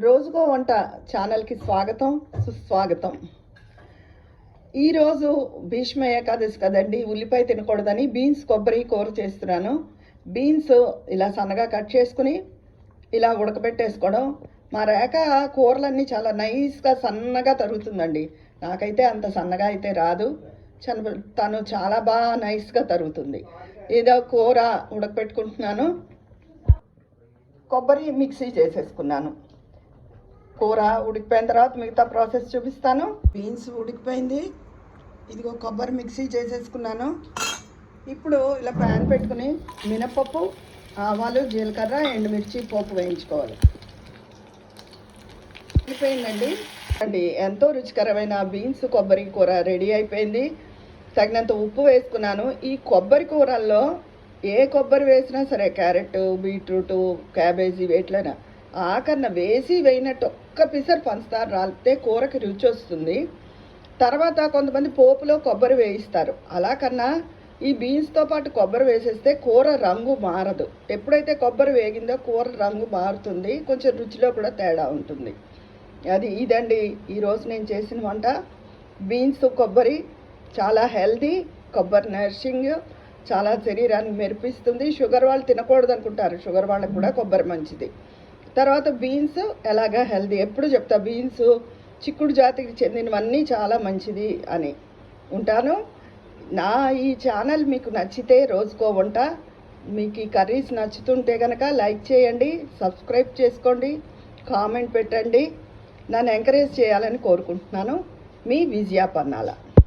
రోజుకో వంట ఛానల్కి స్వాగతం సుస్వాగతం. ఈరోజు భీష్మ ఏకాదశి కదండి, ఉల్లిపాయ తినకూడదని బీన్స్ కొబ్బరి కూర చేస్తున్నాను. బీన్స్ ఇలా సన్నగా కట్ చేసుకుని ఇలా ఉడకబెట్టేసుకోవడం. మా రేఖ కూరలన్నీ చాలా నైస్గా సన్నగా తరుగుతుందండి. నాకైతే అంత సన్నగా అయితే రాదు. తను చాలా బాగా నైస్గా తరుగుతుంది. ఏదో కూర ఉడకబెట్టుకుంటున్నాను. కొబ్బరి మిక్సీ చేసేసుకున్నాను. కూర ఉడికిపోయిన తర్వాత మిగతా ప్రాసెస్ చూపిస్తాను. బీన్స్ ఉడికిపోయింది. ఇదిగో కొబ్బరి మిక్సీ చేసేసుకున్నాను. ఇప్పుడు ఇలా ప్యాన్ పెట్టుకుని మినపప్పు, ఆవాలు, జీలకర్ర, ఎండుమిర్చి పోపు వేయించుకోవాలి. అయిపోయిందండి అండి. ఎంతో రుచికరమైన బీన్స్ కొబ్బరి కూర రెడీ అయిపోయింది. తగినంత ఉప్పు వేసుకున్నాను. ఈ కొబ్బరి కూరల్లో ఏ కొబ్బరి వేసినా సరే, క్యారెట్, బీట్రూటు, క్యాబేజీ వేట్లైనా ఆకరణ వేసి వేయినట్టు ఒక్క పిసర్ పంచదార రాలితే కూరకి రుచి వస్తుంది. తర్వాత కొంతమంది పోపులో కొబ్బరి వేయిస్తారు. అలా కన్నా ఈ బీన్స్తో పాటు కొబ్బరి వేసేస్తే కూర రంగు మారదు. ఎప్పుడైతే కొబ్బరి వేగిందో కూర రంగు మారుతుంది, కొంచెం రుచిలో కూడా తేడా ఉంటుంది. ఇదండి ఈరోజు నేను చేసిన వంట. బీన్స్ కొబ్బరి చాలా హెల్దీ. కొబ్బరి నరిషింగ్, చాలా శరీరాన్ని మెరిపిస్తుంది. షుగర్ వాళ్ళు తినకూడదు అనుకుంటారు, షుగర్ వాళ్ళకి కూడా కొబ్బరి మంచిది. తర్వాత బీన్స్ ఎలాగా హెల్దీ, ఎప్పుడు చెప్తా బీన్స్ చిక్కుడు జాతికి చెందినవన్నీ చాలా మంచిది అని. ఉంటాను. నా ఈ ఛానల్ మీకు నచ్చితే రోజుకో వంట, మీకు ఈ కర్రీస్ నచ్చుతుంటే కనుక లైక్ చేయండి, సబ్స్క్రైబ్ చేసుకోండి, కామెంట్ పెట్టండి. నన్ను ఎంకరేజ్ చేయాలని కోరుకుంటున్నాను. మీ విజయ పన్నాల.